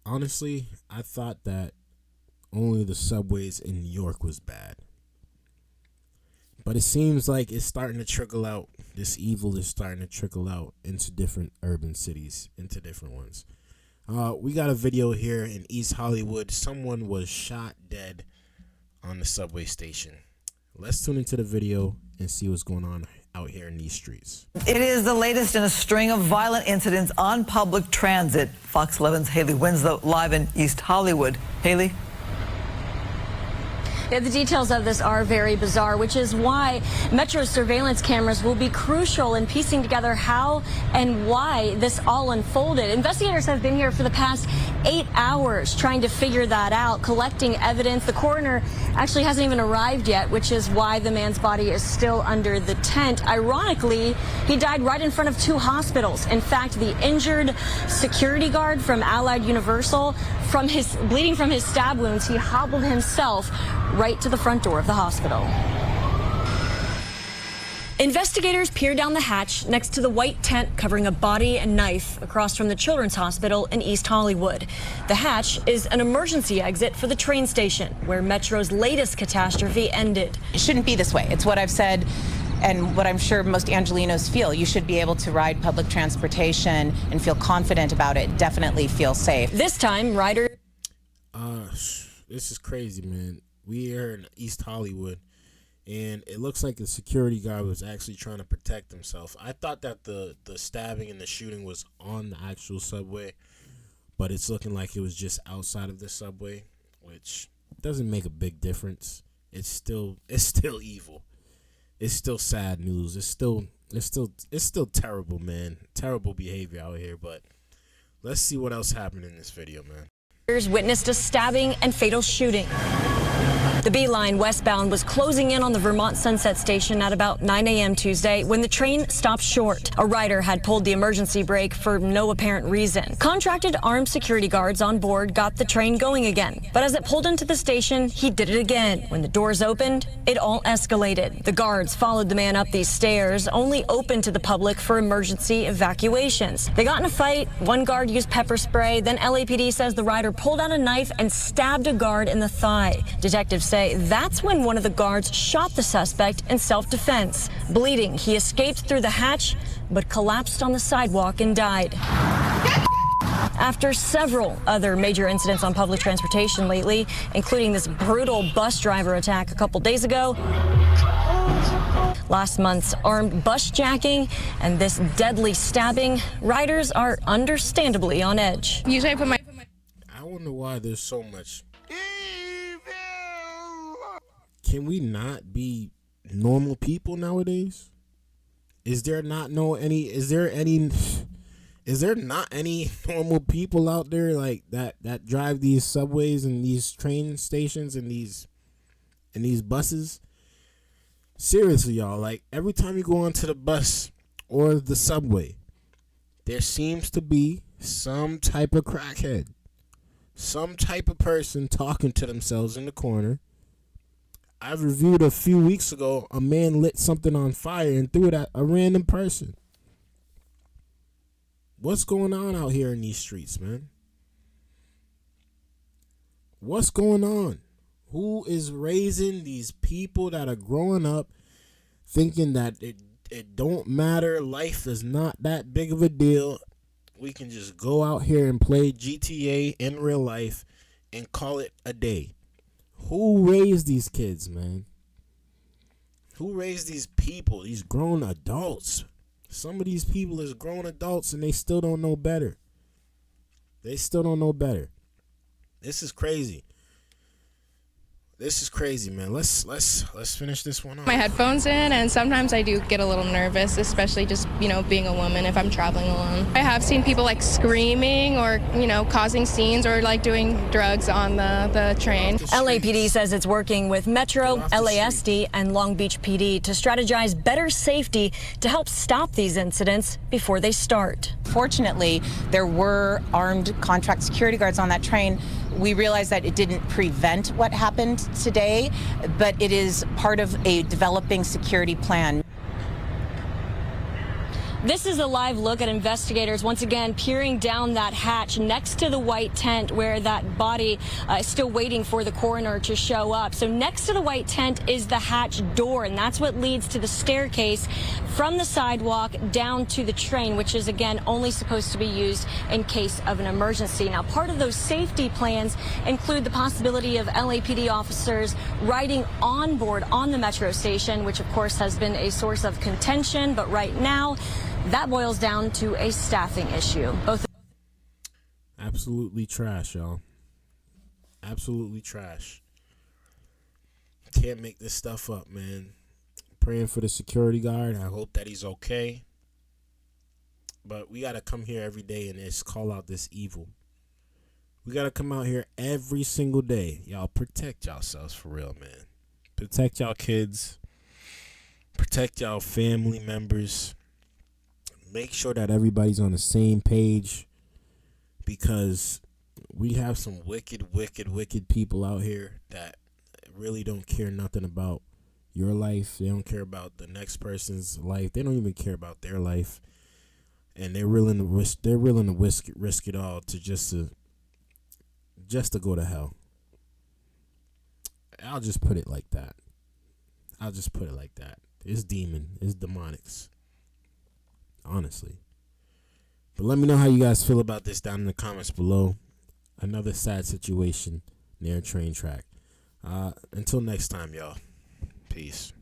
Honestly, I thought that only the subways in New York was bad. But it seems like it's starting to trickle out. This evil is starting to trickle out into different urban cities, into different ones. We got a video here in East Hollywood. Someone was shot dead on the subway station. Let's tune into the video and see what's going on out here in these streets. It is the latest in a string of violent incidents on public transit. Fox 11's Haley Winslow live in East Hollywood. Haley? Yeah, the details of this are very bizarre, which is why Metro's surveillance cameras will be crucial in piecing together how and why this all unfolded. Investigators have been here for the past 8 hours trying to figure that out, collecting evidence. The coroner actually hasn't even arrived yet, which is why the man's body is still under the tent. Ironically, he died right in front of 2 hospitals. In fact, the injured security guard from Allied Universal, bleeding from his stab wounds, he hobbled himself right to the front door of the hospital. Investigators peer down the hatch next to the white tent covering a body and knife across from the Children's Hospital in East Hollywood. The hatch is an emergency exit for the train station where Metro's latest catastrophe ended. It shouldn't be this way. It's what I've said and what I'm sure most Angelenos feel. You should be able to ride public transportation and feel confident about it, definitely feel safe. This time, riders... This is crazy, man. We are in East Hollywood, and it looks like the security guard was actually trying to protect himself. I thought that the stabbing and the shooting was on the actual subway, but it's looking like it was just outside of the subway, which doesn't make a big difference. It's still evil. It's still sad news. It's still terrible, man. Terrible behavior out here, but let's see what else happened in this video, man. Witnessed a stabbing and fatal shooting. The B line westbound was closing in on the Vermont Sunset Station at about 9 a.m. Tuesday when the train stopped short. A rider had pulled the emergency brake for no apparent reason. Contracted armed security guards on board got the train going again. But as it pulled into the station, he did it again. When the doors opened, it all escalated. The guards followed the man up these stairs, only open to the public for emergency evacuations. They got in a fight. One guard used pepper spray. Then LAPD says the rider pulled out a knife and stabbed a guard in the thigh. Detectives say that's when one of the guards shot the suspect in self-defense. Bleeding, he escaped through the hatch, but collapsed on the sidewalk and died. After several other major incidents on public transportation lately, including this brutal bus driver attack a couple days ago, last month's armed bus jacking, and this deadly stabbing, riders are understandably on edge. Usually I put my... I wonder why there's so much. Can we not be normal people nowadays? Is there not any normal people out there like that drive these subways and these train stations and these buses? Seriously, y'all, like every time you go onto the bus or the subway, there seems to be some type of crackhead, some type of person talking to themselves in the corner. I've reviewed a few weeks ago, a man lit something on fire and threw it at a random person. What's going on out here in these streets, man? What's going on? Who is raising these people that are growing up thinking that it don't matter, life is not that big of a deal, we can just go out here and play GTA in real life and call it a day? Who raised these kids, man? Who raised these people, these grown adults? Some of these people is grown adults and they still don't know better. They still don't know better. This is crazy. This is crazy, man. Let's finish this one off. My headphones in, and sometimes I do get a little nervous, especially just, being a woman if I'm traveling alone. I have seen people like screaming or, causing scenes or like doing drugs on the train. LAPD says it's working with Metro, LASD, and Long Beach PD to strategize better safety to help stop these incidents before they start. Fortunately, there were armed contract security guards on that train. We realized that it didn't prevent what happened today, but it is part of a developing security plan. This is a live look at investigators once again peering down that hatch next to the white tent where that body is still waiting for the coroner to show up. So next to the white tent is the hatch door, and that's what leads to the staircase from the sidewalk down to the train, which is again only supposed to be used in case of an emergency. Now, part of those safety plans include the possibility of LAPD officers riding on board on the metro station, which of course has been a source of contention, but right now that boils down to a staffing issue. Absolutely trash, y'all. Absolutely trash. Can't make this stuff up, man. Praying for the security guard. I hope that he's okay. But we got to come here every day and just call out this evil. We got to come out here every single day. Y'all protect yourselves for real, man. Protect y'all kids. Protect y'all family members. Make sure that everybody's on the same page, because we have some wicked, wicked, wicked people out here that really don't care nothing about your life. They don't care about the next person's life. They don't even care about their life, and they're willing to risk. They're willing to risk it all to just to go to hell. I'll just put it like that. It's demonics. Honestly. But let me know how you guys feel about this down in the comments below. Another sad situation near a train track. Until next time, y'all. Peace.